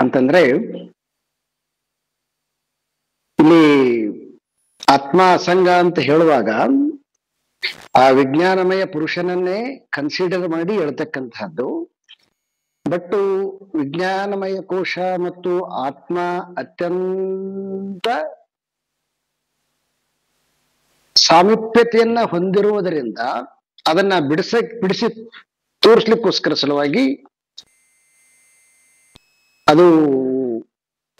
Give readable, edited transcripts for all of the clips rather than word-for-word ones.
ಅಂತಂದ್ರೆ ಇಲ್ಲಿ ಆತ್ಮ ಅಸಂಗ ಅಂತ ಹೇಳುವಾಗ ಆ ವಿಜ್ಞಾನಮಯ ಪುರುಷನನ್ನೇ ಕನ್ಸಿಡರ್ ಮಾಡಿ ಹೇಳ್ತಕ್ಕಂತಹದ್ದು. ಬಟ್ ವಿಜ್ಞಾನಮಯ ಕೋಶ ಮತ್ತು ಆತ್ಮ ಅತ್ಯಂತ ಸಾಮೀಪ್ಯತೆಯನ್ನ ಹೊಂದಿರುವುದರಿಂದ ಅದನ್ನ ಬಿಡಿಸಿ ತೋರಿಸ್ಲಿಕ್ಕೋಸ್ಕರ ಸಲುವಾಗಿ ಅದು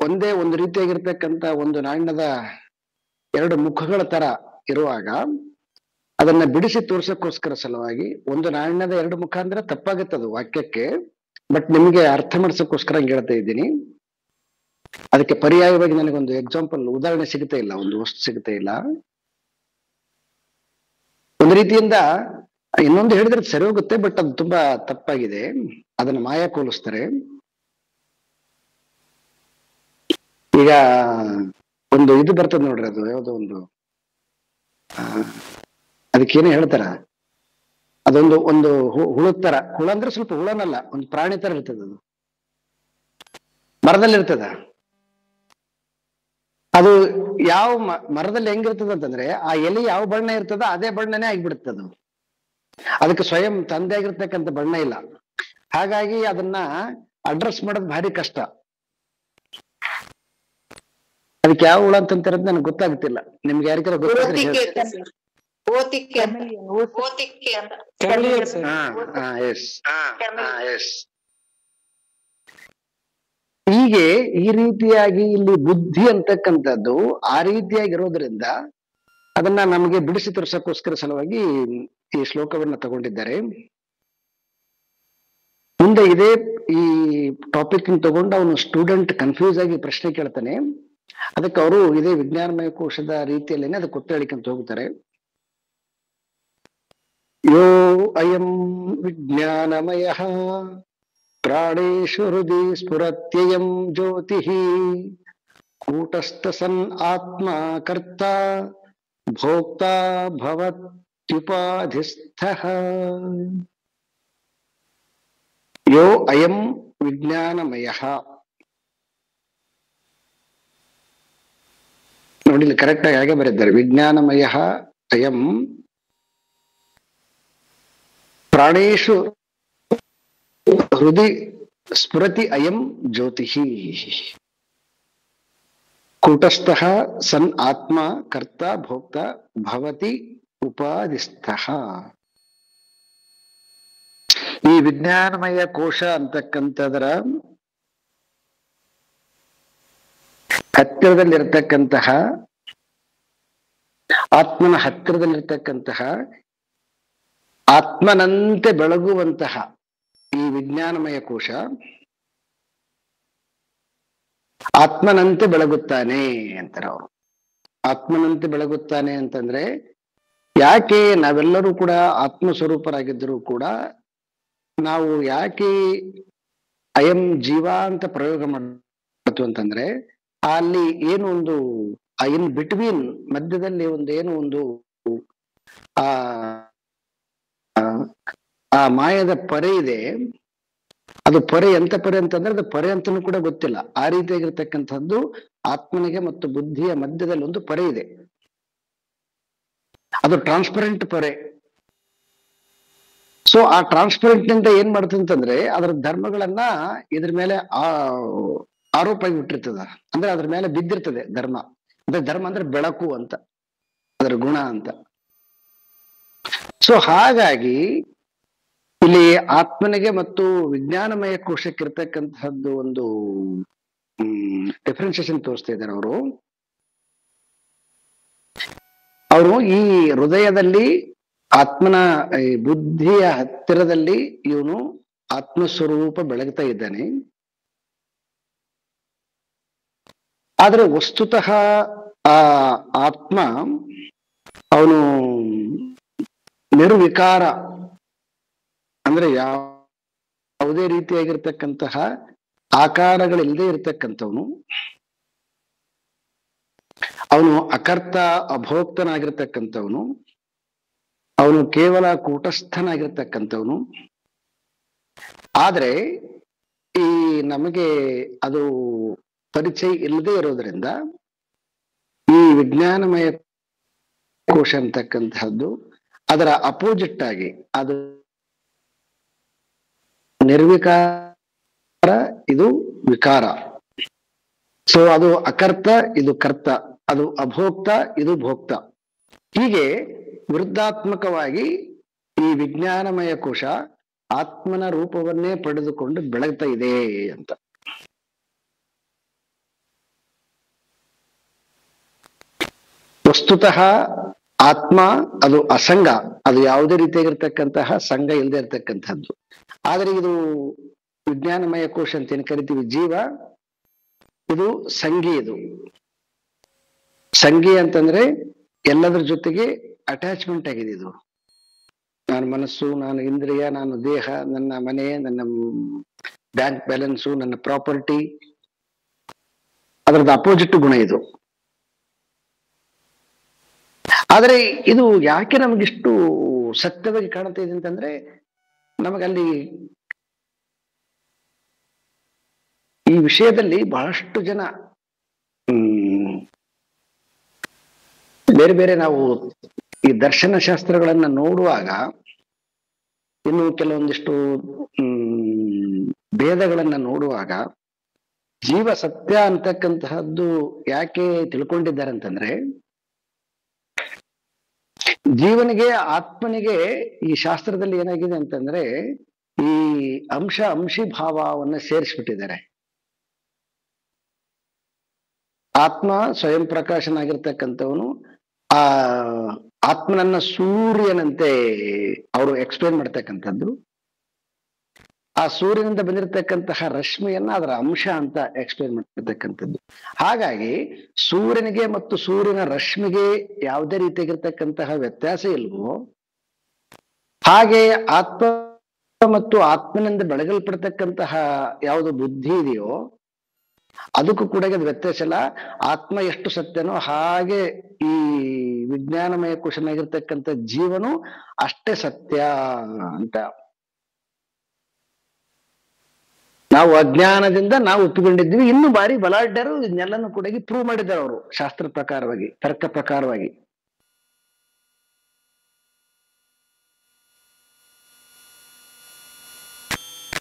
ಒಂದೇ ಒಂದು ರೀತಿಯಾಗಿರ್ತಕ್ಕಂಥ ಒಂದು ನಾಣ್ಯದ ಎರಡು ಮುಖಗಳ ತರ ಇರುವಾಗ ಅದನ್ನ ಬಿಡಿಸಿ ತೋರ್ಸಕ್ಕೋಸ್ಕರ ಸಲುವಾಗಿ ಒಂದು ನಾಣ್ಯದ ಎರಡು ಮುಖ ಅಂದ್ರೆ ತಪ್ಪಾಗುತ್ತದು ವಾಕ್ಯಕ್ಕೆ, ಬಟ್ ನಿಮ್ಗೆ ಅರ್ಥ ಮಾಡ್ಸಕ್ಕೋಸ್ಕರ ಹಂಗೆ ಹೇಳ್ತಾ ಇದ್ದೀನಿ. ಅದಕ್ಕೆ ಪರ್ಯಾಯವಾಗಿ ನನಗೊಂದು ಎಕ್ಸಾಂಪಲ್ ಉದಾಹರಣೆ ಸಿಗುತ್ತಾ ಇಲ್ಲ, ಒಂದು ವಸ್ತು ಸಿಗುತ್ತಾ ಇಲ್ಲ. ಒಂದು ರೀತಿಯಿಂದ ಇನ್ನೊಂದು ಹೇಳಿದ್ರೆ ಸರಿ ಹೋಗುತ್ತೆ, ಬಟ್ ಅದು ತುಂಬಾ ತಪ್ಪಾಗಿದೆ. ಅದನ್ನ ಮಾಯಾ ಹೋಲಿಸ್ತಾರೆ. ಈಗ ಒಂದು ಇದು ಬರ್ತದೆ ನೋಡ್ರಿ, ಅದು ಯಾವುದೋ ಒಂದು ಅದಕ್ಕೇನೇ ಹೇಳ್ತಾರ, ಅದೊಂದು ಒಂದು ಹುಳದ ತರ. ಹುಳ ಅಂದ್ರೆ ಸ್ವಲ್ಪ ಹುಳನಲ್ಲ, ಒಂದು ಪ್ರಾಣಿ ತರ ಇರ್ತದ, ಅದು ಮರದಲ್ಲಿ ಇರ್ತದ. ಅದು ಯಾವ ಮರದಲ್ಲಿ ಹೆಂಗಿರ್ತದ ಅಂತಂದ್ರೆ ಆ ಎಲೆ ಯಾವ ಬಣ್ಣ ಇರ್ತದ ಅದೇ ಬಣ್ಣನೇ ಆಗಿಬಿಡ್ತದ. ಅದಕ್ಕೆ ಸ್ವಯಂ ತಂದೆ ಆಗಿರ್ತಕ್ಕಂಥ ಬಣ್ಣ ಇಲ್ಲ. ಹಾಗಾಗಿ ಅದನ್ನ ಅಡ್ರೆಸ್ ಮಾಡೋದು ಭಾರಿ ಕಷ್ಟ. ಅದಕ್ಕೆ ಯಾವ ಹುಳ ಅಂತಂತಿರೋದು ನನಗೆ ಗೊತ್ತಾಗುತ್ತಿಲ್ಲ. ನಿಮ್ಗೆ ಯಾರಿಗಾರ ಗೊತ್ತಾಗ್ತದೆ? ಹೀಗೆ ಈ ರೀತಿಯಾಗಿ ಇಲ್ಲಿ ಬುದ್ಧಿ ಅಂತಕ್ಕಂಥದ್ದು ಆ ರೀತಿಯಾಗಿರೋದ್ರಿಂದ ಅದನ್ನ ನಮಗೆ ಬಿಡಿಸಿ ತೋರ್ಸಕ್ಕೋಸ್ಕರ ಸಲುವಾಗಿ ಈ ಶ್ಲೋಕವನ್ನ ತಗೊಂಡಿದ್ದಾರೆ. ಮುಂದೆ ಇದೇ ಈ ಟಾಪಿಕ್ ತಗೊಂಡು ಅವನು ಸ್ಟೂಡೆಂಟ್ ಕನ್ಫ್ಯೂಸ್ ಆಗಿ ಪ್ರಶ್ನೆ ಕೇಳ್ತಾನೆ. ಅದಕ್ಕೆ ಅವರು ಇದೇ ವಿಜ್ಞಾನಮಯ ಕೋಶದ ರೀತಿಯಲ್ಲೇನೆ ಅದಕ್ಕೆ ಉತ್ತರ ಹೇಳಿಕಂತ ಹೋಗ್ತಾರೆ. ಯೋ ಅಯಂ ವಿಜ್ಞಾನಮಯ ಪ್ರಾಣೇಶು ಹೃದಿ ಸ್ಫುರತ್ಯಯಂ ಜ್ಯೋತಿ ಕೂಟಸ್ಥ ಸನ್ ಆತ್ಮ ಕರ್ತ ಭೋಕ್ತ ಭವತ್ಯುಪಾಧಿಸ್ಥಃ. ಯೋ ಅಯಂ ವಿಜ್ಞಾನಮಯ. ನೋಡಿ ಇಲ್ಲಿ ಕರೆಕ್ಟ್ ಆಗಿ ಹಾಗೆ ಬರೆದಿದ್ದಾರೆ. ವಿಜ್ಞಾನಮಯ ಅಯಂ ಪ್ರಾಣೇಶು ಹೃದಯ ಸ್ಫುರತಿ ಅಯಂ ಜ್ಯೋತಿ ಕೂಟಸ್ಥಃ ಸನ್ ಆತ್ಮ ಕರ್ತ ಭೋಕ್ತ ಭವತಿ ಉಪಾಧಿಸ್ಥಃ. ಈ ವಿಜ್ಞಾನಮಯ ಕೋಶ ಅಂತಕ್ಕಂಥದ್ರ ಹತ್ತಿರದಲ್ಲಿರ್ತಕ್ಕಂತಹ ಆತ್ಮನ ಹತ್ತಿರದಲ್ಲಿರ್ತಕ್ಕಂತಹ ಆತ್ಮನಂತೆ ಬೆಳಗುವಂತಹ ಈ ವಿಜ್ಞಾನಮಯ ಕೋಶ ಆತ್ಮನಂತೆ ಬೆಳಗುತ್ತಾನೆ ಅಂತಾರೆ ಅವರು. ಆತ್ಮನಂತೆ ಬೆಳಗುತ್ತಾನೆ ಅಂತಂದ್ರೆ ಯಾಕೆ ನಾವೆಲ್ಲರೂ ಕೂಡ ಆತ್ಮ ಸ್ವರೂಪರಾಗಿದ್ದರೂ ಕೂಡ ನಾವು ಯಾಕೆ ಅಯಂ ಜೀವ ಅಂತ ಪ್ರಯೋಗ ಮಾಡ್ತು ಅಂತಂದ್ರೆ ಅಲ್ಲಿ ಏನು ಒಂದು ಇನ್ ಬಿಟ್ವೀನ್ ಮಧ್ಯದಲ್ಲಿ ಒಂದು ಆ ಆ ಮಾಯದ ಪೊರೆ ಇದೆ. ಅದು ಪೊರೆ ಎಂತ ಪೊರೆ ಅಂತಂದ್ರೆ ಅದು ಪೊರೆ ಅಂತನೂ ಕೂಡ ಗೊತ್ತಿಲ್ಲ. ಆ ರೀತಿಯಾಗಿರ್ತಕ್ಕಂಥದ್ದು ಆತ್ಮನಿಗೆ ಮತ್ತು ಬುದ್ಧಿಯ ಮಧ್ಯದಲ್ಲಿ ಒಂದು ಪೊರೆ ಇದೆ. ಅದು ಟ್ರಾನ್ಸ್ಪರೆಂಟ್ ಪೊರೆ. ಸೊ ಆ ಟ್ರಾನ್ಸ್ಪರೆಂಟ್ ನಿಂದ ಏನ್ ಮಾಡ್ತಂತಂದ್ರೆ ಅದರ ಧರ್ಮಗಳನ್ನ ಇದ್ರ ಮೇಲೆ ಆರೋಪ ಆಗಿಬಿಟ್ಟಿರ್ತದ. ಅಂದ್ರೆ ಅದ್ರ ಮೇಲೆ ಬಿದ್ದಿರ್ತದೆ ಧರ್ಮ. ಅಂದ್ರೆ ಧರ್ಮ ಅಂದ್ರೆ ಬೆಳಕು ಅಂತ, ಅದರ ಗುಣ ಅಂತ. ಸೊ ಹಾಗಾಗಿ ಇಲ್ಲಿ ಆತ್ಮನಿಗೆ ಮತ್ತು ವಿಜ್ಞಾನಮಯ ಕೋಶಕ್ಕಿರ್ತಕ್ಕಂಥದ್ದು ಒಂದು ಡಿಫ್ರೆನ್ಸಿಯೇಷನ್ ತೋರಿಸ್ತಾ ಇದ್ದಾರೆ ಅವರು ಈ ಹೃದಯದಲ್ಲಿ ಆತ್ಮನ ಬುದ್ಧಿಯ ಹತ್ತಿರದಲ್ಲಿ ಇವನು ಆತ್ಮಸ್ವರೂಪ ಬೆಳಗ್ತಾ ಇದ್ದಾನೆ. ಆದ್ರೆ ವಸ್ತುತಃ ಆ ಆತ್ಮ ಅವನು ನಿರ್ವಿಕಾರ, ಅಂದ್ರೆ ಯಾವುದೇ ರೀತಿಯಾಗಿರ್ತಕ್ಕಂತಹ ಆಕಾರಗಳಿಲ್ಲದೆ ಇರ್ತಕ್ಕಂಥವನು. ಅವನು ಅಕರ್ತ ಅಭೋಕ್ತನಾಗಿರ್ತಕ್ಕಂಥವನು. ಅವನು ಕೇವಲ ಕೂಟಸ್ಥನಾಗಿರ್ತಕ್ಕಂಥವನು. ಆದ್ರೆ ಈ ನಮಗೆ ಅದು ಪರಿಚಯ ಇಲ್ಲದೆ ಇರೋದ್ರಿಂದ ಈ ವಿಜ್ಞಾನಮಯ ಕೋಶ ಅಂತಕ್ಕಂತಹದ್ದು ಅದರ ಅಪೋಸಿಟ್ ಆಗಿ ಅದು ನಿರ್ವಿಕಾರ, ಇದು ವಿಕಾರ. ಸೊ ಅದು ಅಕರ್ತ, ಇದು ಕರ್ತ, ಅದು ಅಭೋಕ್ತ, ಇದು ಭೋಕ್ತ. ಹೀಗೆ ವಿರುದ್ಧಾತ್ಮಕವಾಗಿ ಈ ವಿಜ್ಞಾನಮಯ ಕೋಶ ಆತ್ಮನ ರೂಪವನ್ನೇ ಪಡೆದುಕೊಂಡು ಬೆಳಗ್ತಾ ಇದೆ ಅಂತ. ವಸ್ತುತಃ ಆತ್ಮ ಅದು ಅಸಂಗ, ಅದು ಯಾವುದೇ ರೀತಿಯಾಗಿರ್ತಕ್ಕಂತಹ ಸಂಘ ಇಲ್ಲದೆ ಇರತಕ್ಕಂಥದ್ದು. ಆದ್ರೆ ಇದು ವಿಜ್ಞಾನಮಯ ಕೋಶ ಅಂತ ಏನ್ ಕರಿತೀವಿ ಜೀವ, ಇದು ಸಂಘಿ. ಇದು ಸಂಘಿ ಅಂತಂದ್ರೆ ಎಲ್ಲದರ ಜೊತೆಗೆ ಅಟ್ಯಾಚ್ಮೆಂಟ್ ಆಗಿದೆ. ಇದು ನಾನು ಮನಸ್ಸು, ನಾನು ಇಂದ್ರಿಯ, ನಾನು ದೇಹ, ನನ್ನ ಮನೆ, ನನ್ನ ಬ್ಯಾಂಕ್ ಬ್ಯಾಲೆನ್ಸು, ನನ್ನ ಪ್ರಾಪರ್ಟಿ, ಅದರದ್ದು ಅಪೋಸಿಟ್ ಗುಣ ಇದು. ಆದ್ರೆ ಇದು ಯಾಕೆ ನಮಗಿಷ್ಟು ಸತ್ಯವಾಗಿ ಕಾಣ್ತಾ ಇದೆ ಅಂತಂದ್ರೆ, ನಮಗಲ್ಲಿ ಈ ವಿಷಯದಲ್ಲಿ ಬಹಳಷ್ಟು ಜನ ಬೇರೆ ಬೇರೆ ನಾವು ಈ ದರ್ಶನ ಶಾಸ್ತ್ರಗಳನ್ನ ನೋಡುವಾಗ, ಇನ್ನು ಕೆಲವೊಂದಿಷ್ಟು ಭೇದಗಳನ್ನ ನೋಡುವಾಗ, ಜೀವ ಸತ್ಯ ಅಂತಕ್ಕಂತಹದ್ದು ಯಾಕೆ ತಿಳ್ಕೊಂಡಿದ್ದಾರೆ ಅಂತಂದ್ರೆ, ಜೀವನಿಗೆ ಆತ್ಮನಿಗೆ ಈ ಶಾಸ್ತ್ರದಲ್ಲಿ ಏನಾಗಿದೆ ಅಂತಂದ್ರೆ ಈ ಅಂಶಿ ಭಾವವನ್ನು ಸೇರಿಸ್ಬಿಟ್ಟಿದ್ದಾರೆ. ಆತ್ಮ ಸ್ವಯಂ ಪ್ರಕಾಶನಾಗಿರ್ತಕ್ಕಂಥವನು ಆ ಆತ್ಮನನ್ನ ಸೂರ್ಯನಂತೆ ಅವರು ಎಕ್ಸ್ಪ್ಲೇನ್ ಮಾಡ್ತಕ್ಕಂಥದ್ದು. ಆ ಸೂರ್ಯನಿಂದ ಬಂದಿರತಕ್ಕಂತಹ ರಶ್ಮಿಯನ್ನ ಅದರ ಅಂಶ ಅಂತ ಎಕ್ಸ್ಪ್ಲೇನ್ ಮಾಡ್ತಿರ್ತಕ್ಕಂಥದ್ದು. ಹಾಗಾಗಿ ಸೂರ್ಯನಿಗೆ ಮತ್ತು ಸೂರ್ಯನ ರಶ್ಮಿಗೆ ಯಾವುದೇ ರೀತಿಯಾಗಿರ್ತಕ್ಕಂತಹ ವ್ಯತ್ಯಾಸ ಇಲ್ವೋ, ಹಾಗೆ ಆತ್ಮ ಮತ್ತು ಆತ್ಮನಿಂದ ಬೆಳಗಲ್ಪಡ್ತಕ್ಕಂತಹ ಯಾವುದು ಬುದ್ಧಿ ಇದೆಯೋ ಅದಕ್ಕೂ ಕೂಡ ಅದು ವ್ಯತ್ಯಾಸ ಇಲ್ಲ. ಆತ್ಮ ಎಷ್ಟು ಸತ್ಯನೋ ಹಾಗೆ ಈ ವಿಜ್ಞಾನಮಯ ಕೋಶನಾಗಿರ್ತಕ್ಕಂಥ ಜೀವನು ಅಷ್ಟೇ ಸತ್ಯ ಅಂತ ನಾವು ಅಜ್ಞಾನದಿಂದ ನಾವು ಒಪ್ಪಿಕೊಂಡಿದ್ವಿ. ಇನ್ನು ಬಾರಿ ಬಲಾಢ್ಯರು ಇದನ್ನೆಲ್ಲನೂ ಕೂಡ ಪ್ರೂವ್ ಮಾಡಿದ್ದಾರೆ ಅವರು, ಶಾಸ್ತ್ರ ಪ್ರಕಾರವಾಗಿ, ತರ್ಕ ಪ್ರಕಾರವಾಗಿ.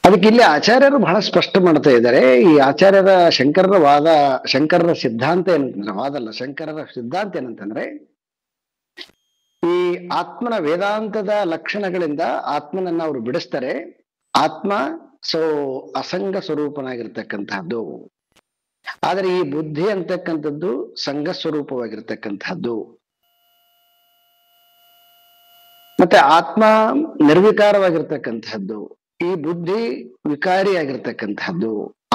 ಅದಕ್ಕೆ ಇಲ್ಲಿ ಆಚಾರ್ಯರು ಬಹಳ ಸ್ಪಷ್ಟ ಮಾಡ್ತಾ ಇದ್ದಾರೆ. ಈ ಆಚಾರ್ಯರ ಶಂಕರರ ಸಿದ್ಧಾಂತ ಏನಂತಂದ್ರೆ, ವಾದಲ್ಲ, ಶಂಕರರ ಸಿದ್ಧಾಂತ ಏನಂತಂದ್ರೆ, ಈ ಆತ್ಮನ ವೇದಾಂತದ ಲಕ್ಷಣಗಳಿಂದ ಆತ್ಮನನ್ನ ಅವರು ಬಿಡಿಸ್ತಾರೆ. ಆತ್ಮ ಅಸಂಗ ಸ್ವರೂಪನಾಗಿರ್ತಕ್ಕಂತಹದ್ದು, ಆದರೆ ಈ ಬುದ್ಧಿ ಅಂತಕ್ಕಂಥದ್ದು ಸಂಘ ಸ್ವರೂಪವಾಗಿರ್ತಕ್ಕಂತಹದ್ದು. ಮತ್ತೆ ಆತ್ಮ ನಿರ್ವಿಕಾರವಾಗಿರ್ತಕ್ಕಂತಹದ್ದು, ಈ ಬುದ್ಧಿ ವಿಕಾರಿಯಾಗಿರ್ತಕ್ಕಂತಹದ್ದು.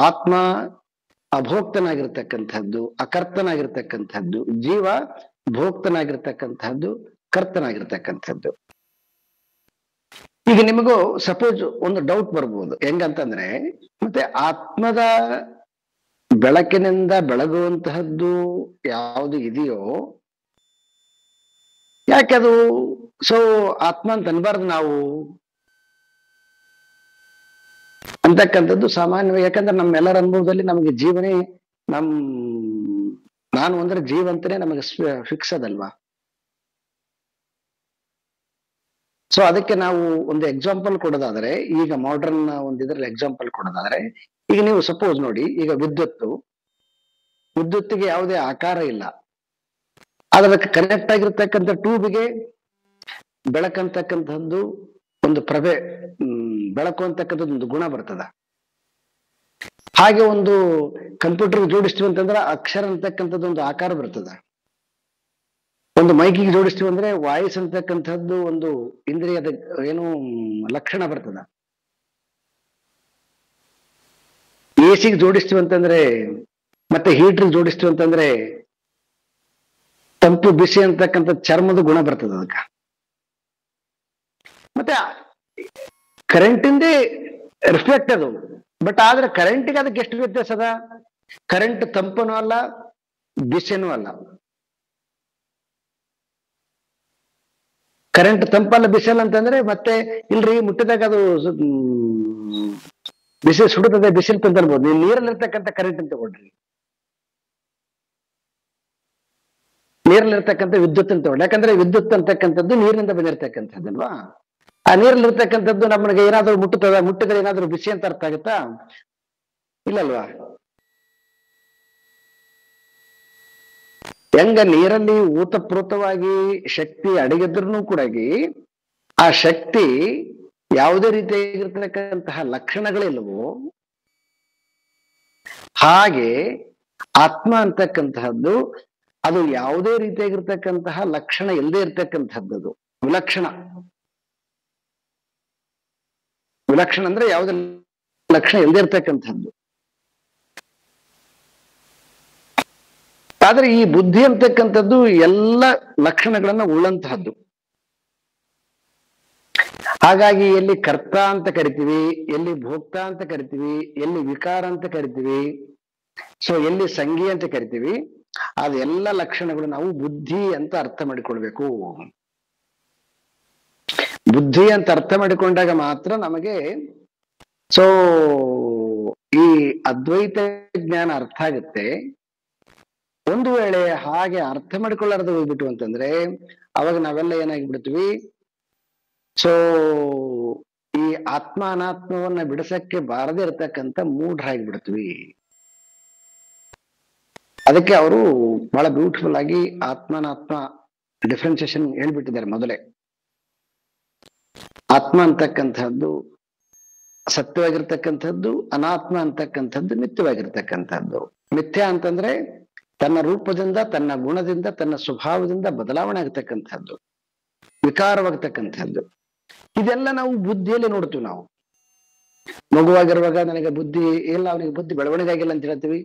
ಆತ್ಮ ಅಭೋಕ್ತನಾಗಿರ್ತಕ್ಕಂಥದ್ದು, ಅಕರ್ತನಾಗಿರ್ತಕ್ಕಂಥದ್ದು. ಜೀವ ಭೋಕ್ತನಾಗಿರ್ತಕ್ಕಂಥದ್ದು, ಕರ್ತನಾಗಿರ್ತಕ್ಕಂಥದ್ದು. ಈಗ ನಿಮಗೂ ಸಪೋಸ್ ಒಂದು ಡೌಟ್ ಬರ್ಬೋದು, ಹೆಂಗಂತಂದ್ರೆ, ಮತ್ತೆ ಆತ್ಮದ ಬೆಳಕಿನಿಂದ ಬೆಳಗುವಂತಹದ್ದು ಯಾವುದು ಇದೆಯೋ ಯಾಕದು ಆತ್ಮ ಅಂತ ಅನ್ಬಾರ್ದು ನಾವು ಅಂತಕ್ಕಂಥದ್ದು ಸಾಮಾನ್ಯವಾಗಿ. ಯಾಕಂದ್ರೆ ನಮ್ಮೆಲ್ಲರ ಅನುಭವದಲ್ಲಿ ನಮಗೆ ಜೀವನೇ ನಾನು ಅಂದ್ರೆ ಜೀವಂತನೇ ನಮಗೆ ಫಿಕ್ಸ್ ಅದಲ್ವಾ. ಅದಕ್ಕೆ ನಾವು ಒಂದು ಎಕ್ಸಾಂಪಲ್ ಕೊಡೋದಾದ್ರೆ, ಈಗ ಮಾಡರ್ನ್ ಒಂದು ಇದ್ರಲ್ಲಿ ಎಕ್ಸಾಂಪಲ್ ಕೊಡೋದಾದ್ರೆ, ಈಗ ನೀವು ಸಪೋಸ್ ನೋಡಿ, ಈಗ ವಿದ್ಯುತ್ತಿಗೆ ಯಾವುದೇ ಆಕಾರ ಇಲ್ಲ, ಅದಕ್ಕೆ ಕನೆಕ್ಟ್ ಆಗಿರ್ತಕ್ಕಂಥ ಟ್ಯೂಬ್ಗೆ ಬೆಳಕಂತಕ್ಕಂಥದ್ದು ಒಂದು ಪ್ರಭೆ, ಬೆಳಕು ಅಂತಕ್ಕಂಥದ್ದು ಒಂದು ಗುಣ ಬರ್ತದ. ಹಾಗೆ ಒಂದು ಕಂಪ್ಯೂಟರ್ ಜೋಡಿಸ್ತೀವಿ ಅಂತಂದ್ರೆ ಅಕ್ಷರ ಅಂತಕ್ಕಂಥದ್ದು ಒಂದು ಆಕಾರ ಬರ್ತದ. ಒಂದು ಮೈಕಿಗೆ ಜೋಡಿಸ್ತೀವಿ ಅಂದ್ರೆ ವಾಯ್ಸ್ ಅಂತಕ್ಕಂಥದ್ದು ಒಂದು ಇಂದ್ರಿಯದ ಏನು ಲಕ್ಷಣ ಬರ್ತದ. ಎಸಿಗೆ ಜೋಡಿಸ್ತೀವಿ ಅಂತಂದ್ರೆ, ಮತ್ತೆ ಹೀಟರ್ಗೆ ಜೋಡಿಸ್ತೀವಿ ಅಂತಂದ್ರೆ ತಂಪು ಬಿಸಿ ಅಂತಕ್ಕಂಥ ಚರ್ಮದ ಗುಣ ಬರ್ತದ ಅದಕ್ಕೆ. ಮತ್ತೆ ಕರೆಂಟಿಂದೇ ರಿಫ್ಲೆಕ್ಟ್ ಅದು, ಬಟ್ ಆದ್ರೆ ಕರೆಂಟಿಗೆ ಅದಕ್ಕೆ ಎಷ್ಟು ವ್ಯತ್ಯಾಸ ಅದ? ಕರೆಂಟ್ ತಂಪನೂ ಅಲ್ಲ, ಬಿಸಿನೂ ಅಲ್ಲ. ಕರೆಂಟ್ ತಂಪಲ್ಲ ಬಿಸಲ್ಲ ಅಂತಂದ್ರೆ ಮತ್ತೆ ಇಲ್ರಿ, ಮುಟ್ಟಿದಾಗ ಅದು ಬಿಸಿಲು ಸುಡುತ್ತದೆ, ಬಿಸಿಲು ತಂದರ್ಬೋದು. ನೀವು ನೀರಲ್ಲಿರ್ತಕ್ಕಂಥ ಕರೆಂಟ್ ಅಂತ ತಗೊಳ್ರಿ, ನೀರಲ್ಲಿರ್ತಕ್ಕಂಥ ವಿದ್ಯುತ್ ಅಂತ ತಗೊಳ್ಳಿ. ಯಾಕಂದ್ರೆ ವಿದ್ಯುತ್ ಅಂತಕ್ಕಂಥದ್ದು ನೀರಿನಿಂದ ಬಂದಿರತಕ್ಕಂಥದ್ದಲ್ವಾ. ಆ ನೀರಲ್ಲಿರ್ತಕ್ಕಂಥದ್ದು ನಮಗೆ ಏನಾದ್ರು ಮುಟ್ಟುತ್ತದ, ಮುಟ್ಟಿದ್ರೆ ಏನಾದ್ರು ಬಿಸಿ ಅಂತ ಅರ್ಥ ಆಗುತ್ತಾ? ಇಲ್ಲಲ್ವಾ. ಹೆಂಗ ನೀರಲ್ಲಿ ಊತಪ್ರೋತವಾಗಿ ಶಕ್ತಿ ಅಡಗಿದ್ರೂ ಕೂಡ ಆ ಶಕ್ತಿ ಯಾವುದೇ ರೀತಿಯಾಗಿರ್ತಕ್ಕಂತಹ ಲಕ್ಷಣಗಳಿಲ್ಲವೋ, ಹಾಗೆ ಆತ್ಮ ಅಂತಕ್ಕಂತಹದ್ದು ಅದು ಯಾವುದೇ ರೀತಿಯಾಗಿರ್ತಕ್ಕಂತಹ ಲಕ್ಷಣ ಇಲ್ಲದೆ ಇರ್ತಕ್ಕಂಥದ್ದು ವಿಲಕ್ಷಣ. ವಿಲಕ್ಷಣ ಅಂದ್ರೆ ಯಾವುದೇ ಲಕ್ಷಣ ಇಲ್ಲದೆ ಇರ್ತಕ್ಕಂಥದ್ದು. ಆದ್ರೆ ಈ ಬುದ್ಧಿ ಅಂತಕ್ಕಂಥದ್ದು ಎಲ್ಲ ಲಕ್ಷಣಗಳನ್ನ ಉಳ್ಳಂತಹದ್ದು. ಹಾಗಾಗಿ ಎಲ್ಲಿ ಕರ್ತ ಅಂತ ಕರಿತೀವಿ, ಎಲ್ಲಿ ಭೋಕ್ತ ಅಂತ ಕರಿತೀವಿ, ಎಲ್ಲಿ ವಿಕಾರ ಅಂತ ಕರಿತೀವಿ, ಸೊ ಎಲ್ಲಿ ಸಂಗಿ ಅಂತ ಕರಿತೀವಿ, ಅದೆಲ್ಲ ಲಕ್ಷಣಗಳು ನಾವು ಬುದ್ಧಿ ಅಂತ ಅರ್ಥ ಮಾಡಿಕೊಳ್ಬೇಕು. ಬುದ್ಧಿ ಅಂತ ಅರ್ಥ ಮಾಡಿಕೊಂಡಾಗ ಮಾತ್ರ ನಮಗೆ ಸೊ ಈ ಅದ್ವೈತ ಜ್ಞಾನ ಅರ್ಥ ಆಗುತ್ತೆ. ಒಂದು ವೇಳೆ ಹಾಗೆ ಅರ್ಥ ಮಾಡಿಕೊಳ್ಳಾರದು ಹೋಗ್ಬಿಟ್ಟು ಅಂತಂದ್ರೆ ಅವಾಗ ನಾವೆಲ್ಲ ಏನಾಗಿಬಿಡ್ತೀವಿ, ಸೊ ಈ ಆತ್ಮ ಅನಾತ್ಮವನ್ನ ಬಿಡಿಸಕ್ಕೆ ಬಾರದೇ ಇರತಕ್ಕಂಥ ಮೂಢರಾಗಿಬಿಡ್ತೀವಿ. ಅದಕ್ಕೆ ಅವರು ಬಹಳ ಬ್ಯೂಟಿಫುಲ್ ಆಗಿ ಆತ್ಮನಾತ್ಮ ಡಿಫ್ರೆನ್ಸಿಯೇಷನ್ ಹೇಳ್ಬಿಟ್ಟಿದ್ದಾರೆ ಮೊದಲೇ. ಆತ್ಮ ಅಂತಕ್ಕಂಥದ್ದು ಸತ್ಯವಾಗಿರ್ತಕ್ಕಂಥದ್ದು, ಅನಾತ್ಮ ಅಂತಕ್ಕಂಥದ್ದು ಮಿಥ್ಯವಾಗಿರ್ತಕ್ಕಂಥದ್ದು. ಮಿಥ್ಯ ಅಂತಂದ್ರೆ ತನ್ನ ರೂಪದಿಂದ, ತನ್ನ ಗುಣದಿಂದ, ತನ್ನ ಸ್ವಭಾವದಿಂದ ಬದಲಾವಣೆ ಆಗ್ತಕ್ಕಂಥದ್ದು, ವಿಕಾರವಾಗ್ತಕ್ಕಂಥದ್ದು. ಇದೆಲ್ಲ ನಾವು ಬುದ್ಧಿಯಲ್ಲಿ ನೋಡ್ತೀವಿ. ನಾವು ಮಗುವಾಗಿರುವಾಗ ನನಗೆ ಬುದ್ಧಿ ಇಲ್ಲ, ಅವನಿಗೆ ಬುದ್ಧಿ ಬೆಳವಣಿಗೆ ಆಗಿಲ್ಲ ಅಂತ ಹೇಳ್ತೀವಿ.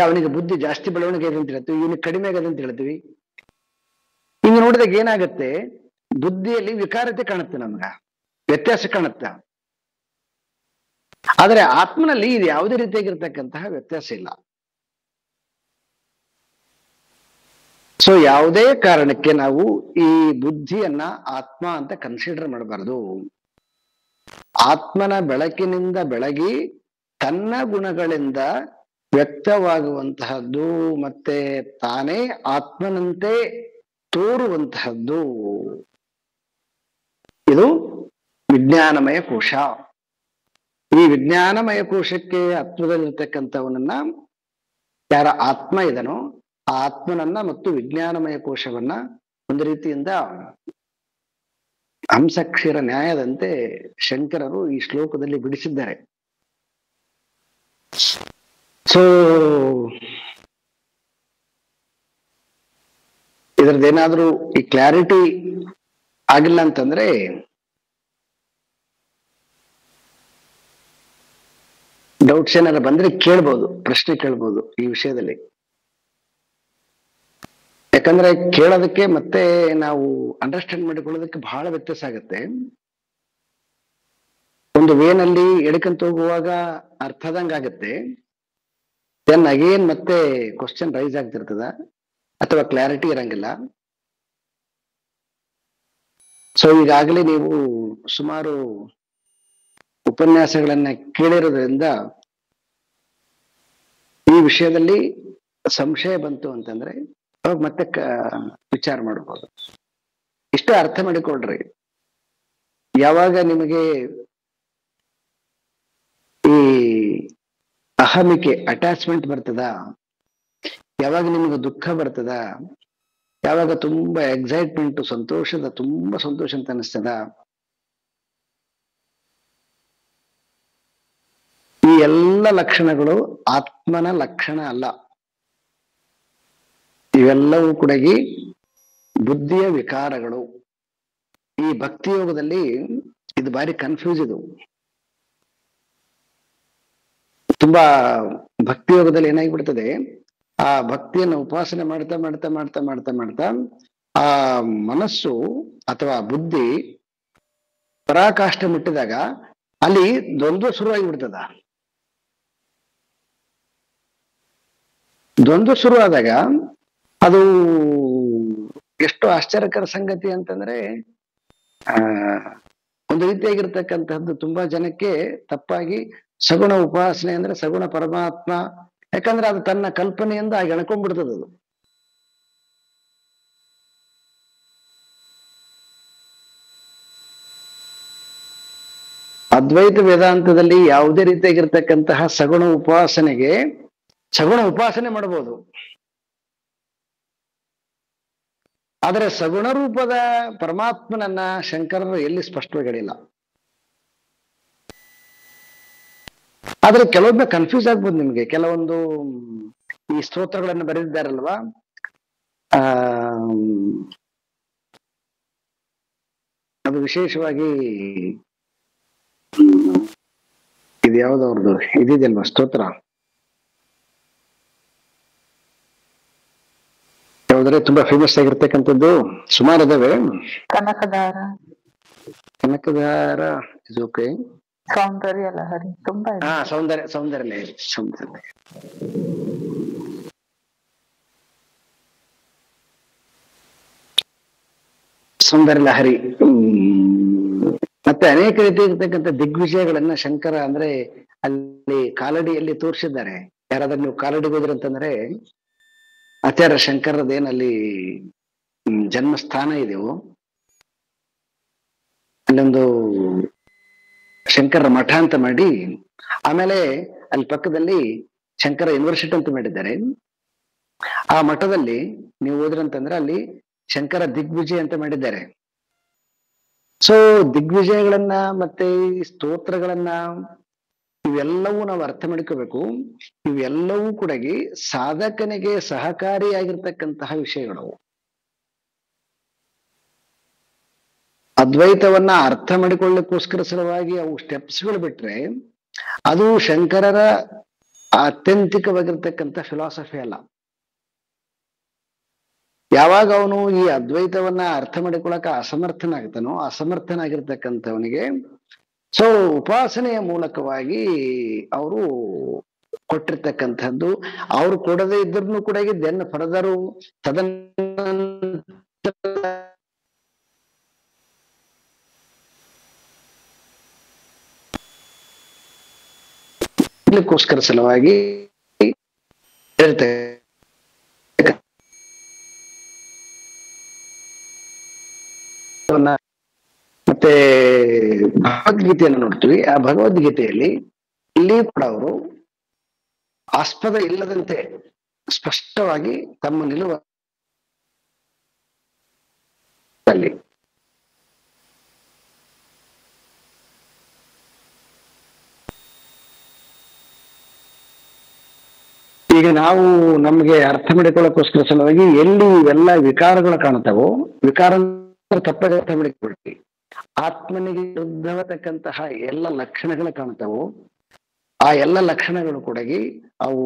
ಅವನಿಗೆ ಬುದ್ಧಿ ಜಾಸ್ತಿ ಬೆಳವಣಿಗೆ ಇದೆ ಅಂತ ಹೇಳ್ತೀವಿ, ಇವನಿಗೆ ಕಡಿಮೆ ಆಗಿದೆ ಅಂತ ಹೇಳ್ತೀವಿ. ಹಿಂಗೆ ನೋಡಿದಾಗ ಏನಾಗತ್ತೆ, ಬುದ್ಧಿಯಲ್ಲಿ ವಿಕಾರತೆ ಕಾಣುತ್ತೆ, ನಮ್ಗ ವ್ಯತ್ಯಾಸ ಕಾಣುತ್ತೆ. ಆದ್ರೆ ಆತ್ಮನಲ್ಲಿ ಇದು ಯಾವುದೇ ರೀತಿಯಾಗಿರ್ತಕ್ಕಂತಹ ವ್ಯತ್ಯಾಸ ಇಲ್ಲ. ಸೊ ಯಾವುದೇ ಕಾರಣಕ್ಕೆ ನಾವು ಈ ಬುದ್ಧಿಯನ್ನ ಆತ್ಮ ಅಂತ ಕನ್ಸಿಡರ್ ಮಾಡಬಾರದು. ಆತ್ಮನ ಬೆಳಕಿನಿಂದ ಬೆಳಗಿ ತನ್ನ ಗುಣಗಳಿಂದ ವ್ಯಕ್ತವಾಗುವಂತಹದ್ದು, ಮತ್ತೆ ತಾನೇ ಆತ್ಮನಂತೆ ತೋರುವಂತಹದ್ದು ಇದು ವಿಜ್ಞಾನಮಯ ಕೋಶ. ಈ ವಿಜ್ಞಾನಮಯ ಕೋಶಕ್ಕೆ ಹತ್ತಿರದಲ್ಲಿರ್ತಕ್ಕಂಥವನನ್ನ ಯಾರ ಆತ್ಮ ಇದನೋ ಆ ಆತ್ಮನನ್ನ ಮತ್ತು ವಿಜ್ಞಾನಮಯ ಕೋಶವನ್ನ ಒಂದು ರೀತಿಯಿಂದ ಹಂಸಕ್ಷೀರ ನ್ಯಾಯದಂತೆ ಶಂಕರರು ಈ ಶ್ಲೋಕದಲ್ಲಿ ಬಿಡಿಸಿದ್ದಾರೆ. ಸೊ ಇದರದ್ದೇನಾದ್ರೂ ಈ ಕ್ಲಾರಿಟಿ ಆಗಿಲ್ಲ ಅಂತಂದ್ರೆ ಡೌಟ್ಸ್ ಏನಾರ ಬಂದ್ರೆ ಕೇಳ್ಬೋದು, ಪ್ರಶ್ನೆ ಕೇಳ್ಬೋದು ಈ ವಿಷಯದಲ್ಲಿ. ಯಾಕಂದ್ರೆ ಕೇಳೋದಕ್ಕೆ ಮತ್ತೆ ನಾವು ಅಂಡರ್ಸ್ಟ್ಯಾಂಡ್ ಮಾಡಿಕೊಳ್ಳೋದಕ್ಕೆ ಬಹಳ ವ್ಯತ್ಯಾಸ ಆಗುತ್ತೆ. ಒಂದು ವೇನಲ್ಲಿ ಎಡ್ಕಂತ ಹೋಗುವಾಗ ಅರ್ಥದಂಗ ಆಗತ್ತೆ, ದೆನ್ ಅಗೇನ್ ಮತ್ತೆ ಕ್ವಶನ್ ರೈಸ್ ಆಗ್ತಿರ್ತದ ಅಥವಾ ಕ್ಲಾರಿಟಿ ಇರಂಗಿಲ್ಲ. ಸೊ ಈಗಾಗಲೇ ನೀವು ಸುಮಾರು ಉಪನ್ಯಾಸಗಳನ್ನ ಕೇಳಿರೋದ್ರಿಂದ ಈ ವಿಷಯದಲ್ಲಿ ಸಂಶಯ ಬಂತು ಅಂತಂದ್ರೆ ಅವಾಗ ಮತ್ತೆ ವಿಚಾರ ಮಾಡಬಹುದು. ಇಷ್ಟ ಅರ್ಥ ಮಾಡಿಕೊಳ್ರಿ. ಯಾವಾಗ ನಿಮಗೆ ಈ ಅಹಮಿಕೆ ಅಟ್ಯಾಚ್ಮೆಂಟ್ ಬರ್ತದ, ಯಾವಾಗ ನಿಮ್ಗೆ ದುಃಖ ಬರ್ತದ, ಯಾವಾಗ ತುಂಬಾ ಎಕ್ಸೈಟ್ಮೆಂಟ್, ತುಂಬಾ ಸಂತೋಷ ಅಂತ ಅನಿಸ್ತದ, ಈ ಎಲ್ಲ ಲಕ್ಷಣಗಳು ಆತ್ಮನ ಲಕ್ಷಣ ಅಲ್ಲ. ಇವೆಲ್ಲವೂ ಕೂಡ ಬುದ್ಧಿಯ ವಿಕಾರಗಳು. ಈ ಭಕ್ತಿ ಯೋಗದಲ್ಲಿ ಇದು ಬಾರಿ ಕನ್ಫ್ಯೂಸ್. ಇದು ತುಂಬಾ ಭಕ್ತಿ ಯೋಗದಲ್ಲಿ ಏನಾಗಿಬಿಡ್ತದೆ, ಆ ಭಕ್ತಿಯನ್ನು ಉಪಾಸನೆ ಮಾಡ್ತಾ ಮಾಡ್ತಾ ಮಾಡ್ತಾ ಮಾಡ್ತಾ ಮಾಡ್ತಾ ಆ ಮನಸ್ಸು ಅಥವಾ ಬುದ್ಧಿ ಪರಾಕಾಷ್ಠೆ ಮುಟ್ಟಿದಾಗ ಅಲ್ಲಿ ದ್ವಂದ್ವ ಶುರುವಾಗಿಬಿಡ್ತದ. ದ್ವಂದ್ವ ಶುರು ಆದಾಗ ಅದು ಎಷ್ಟು ಆಶ್ಚರ್ಯಕರ ಸಂಗತಿ ಅಂತಂದ್ರೆ ಒಂದು ರೀತಿಯಾಗಿರ್ತಕ್ಕಂಥದ್ದು ತುಂಬಾ ಜನಕ್ಕೆ ತಪ್ಪಾಗಿ ಸಗುಣ ಉಪಾಸನೆ ಅಂದ್ರೆ ಸಗುಣ ಪರಮಾತ್ಮ, ಯಾಕಂದ್ರೆ ಅದು ತನ್ನ ಕಲ್ಪನೆಯಿಂದ ಆಗಿ ಎಳ್ಕೊಂಡ್ಬಿಡ್ತದ ಅದು. ಅದ್ವೈತ ವೇದಾಂತದಲ್ಲಿ ಯಾವುದೇ ರೀತಿಯಾಗಿರ್ತಕ್ಕಂತಹ ಸಗುಣ ಉಪಾಸನೆಗೆ ಸಗುಣ ಉಪಾಸನೆ ಮಾಡಬಹುದು, ಆದರೆ ಸಗುಣ ರೂಪದ ಪರಮಾತ್ಮನನ್ನ ಶಂಕರರು ಎಲ್ಲಿ ಸ್ಪಷ್ಟವಾಗಿ ಹೇಳಿಲ್ಲ. ಆದ್ರೆ ಕೆಲವೊಮ್ಮೆ ಕನ್ಫ್ಯೂಸ್ ಆಗ್ಬೋದು ನಿಮ್ಗೆ. ಕೆಲವೊಂದು ಈ ಸ್ತೋತ್ರಗಳನ್ನು ಬರೆದಿದ್ದಾರಲ್ವಾ, ಆ ಅದು ವಿಶೇಷವಾಗಿ ಇದು ಯಾವ್ದವ್ರದ್ದು ಇದಿದೆಯಲ್ವಾ ಸ್ತೋತ್ರ, ಯಾವ್ದ್ರೆ ತುಂಬಾ ಫೇಮಸ್ ಆಗಿರ್ತಕ್ಕಂಥದ್ದು, ಸುಮಾರು ಇದಾವೆ. ಕನಕದಾರ, ಕನಕದಾರ ಇಸ್ ಓಕೆ. ಸೌಂದರ್ಯ ಲಹರಿ ತುಂಬಾ ಇದೆ. ಸೌಂದರ್ಯ ಸೌಂದರ್ಯ ಲಹರಿ, ಸೌಂದರ್ಯ ಲಹರಿ. ಮತ್ತೆ ಅನೇಕ ರೀತಿ ಇರ್ತಕ್ಕಂಥ ದಿಗ್ವಿಜಯಗಳನ್ನ ಶಂಕರ ಅಂದ್ರೆ ಅಲ್ಲಿ ಕಾಲಡಿಯಲ್ಲಿ ತೋರಿಸಿದ್ದಾರೆ. ಯಾರಾದ್ರೂ ನೀವು ಕಾಲಡಿಗೆ ಹೋದ್ರಿ ಅಂತಂದ್ರೆ ಆಚಾರ್ಯ ಶಂಕರದೇನಲ್ಲಿ ಜನ್ಮಸ್ಥಾನ ಇದೆಯೋ ಅಲ್ಲೊಂದು ಶಂಕರ ಮಠ ಅಂತ ಮಾಡಿ, ಆಮೇಲೆ ಅಲ್ಲಿ ಪಕ್ಕದಲ್ಲಿ ಶಂಕರ ಯೂನಿವರ್ಸಿಟಿ ಅಂತ ಮಾಡಿದ್ದಾರೆ. ಆ ಮಠದಲ್ಲಿ ನೀವು ಹೋದ್ರಂತಂದ್ರೆ ಅಲ್ಲಿ ಶಂಕರ ದಿಗ್ವಿಜಯ ಅಂತ ಮಾಡಿದ್ದಾರೆ. ಸೊ ದಿಗ್ವಿಜಯಗಳನ್ನ ಮತ್ತೆ ಈ ಸ್ತೋತ್ರಗಳನ್ನ ಇವೆಲ್ಲವೂ ನಾವು ಅರ್ಥ ಮಾಡ್ಕೋಬೇಕು. ಇವೆಲ್ಲವೂ ಕೂಡ ಸಾಧಕನಿಗೆ ಸಹಕಾರಿಯಾಗಿರ್ತಕ್ಕಂತಹ ವಿಷಯಗಳು. ಅದ್ವೈತವನ್ನ ಅರ್ಥ ಮಾಡಿಕೊಳ್ಳಲಿಕ್ಕೋಸ್ಕರ ಸಲುವಾಗಿ ಅವು ಸ್ಟೆಪ್ಸ್ಗಳು ಬಿಟ್ರೆ ಅದು ಶಂಕರರ ಆತ್ಯಂತಿಕವಾಗಿರ್ತಕ್ಕಂಥ ಫಿಲಾಸಫಿ ಅಲ್ಲ. ಯಾವಾಗ ಅವನು ಈ ಅದ್ವೈತವನ್ನ ಅರ್ಥ ಮಾಡಿಕೊಳ್ಳಕ ಅಸಮರ್ಥನಾಗಿರ್ತಕ್ಕಂಥವನಿಗೆ ಸೊ ಉಪಾಸನೆಯ ಮೂಲಕವಾಗಿ ಅವರು ಕೊಟ್ಟಿರ್ತಕ್ಕಂಥದ್ದು, ಅವ್ರು ಕೊಡದೇ ಇದ್ರೂ ಕೂಡ ದೆನ್ ಫರ್ದರು ಗೋಸ್ಕರ ಸಲುವಾಗಿ ಮತ್ತೆ ಭಗವದ್ಗೀತೆಯನ್ನು ನೋಡ್ತೀವಿ. ಆ ಭಗವದ್ಗೀತೆಯಲ್ಲಿ ಇಲ್ಲಿ ಕೂಡ ಅವರು ಆಸ್ಪದ ಇಲ್ಲದಂತೆ ಸ್ಪಷ್ಟವಾಗಿ ತಮ್ಮ ನಿಲುವ ಈಗ ನಾವು ನಮ್ಗೆ ಅರ್ಥ ಮಾಡಿಕೊಳ್ಳೋಕ್ಕೋಸ್ಕರ ಸಲುವಾಗಿ ಎಲ್ಲಿ ಇವೆಲ್ಲ ವಿಕಾರಗಳು ಕಾಣ್ತಾವೋ, ವಿಕಾರ ತಪ್ಪಾಗಿ ಅರ್ಥ ಮಾಡಿಕೊಳ್ತೀವಿ. ಆತ್ಮನಿಗೆ ವಿರುದ್ಧವತಕ್ಕಂತಹ ಎಲ್ಲ ಲಕ್ಷಣಗಳು ಕಾಣ್ತಾವೋ ಆ ಎಲ್ಲ ಲಕ್ಷಣಗಳು ಕೂಡ ಅವು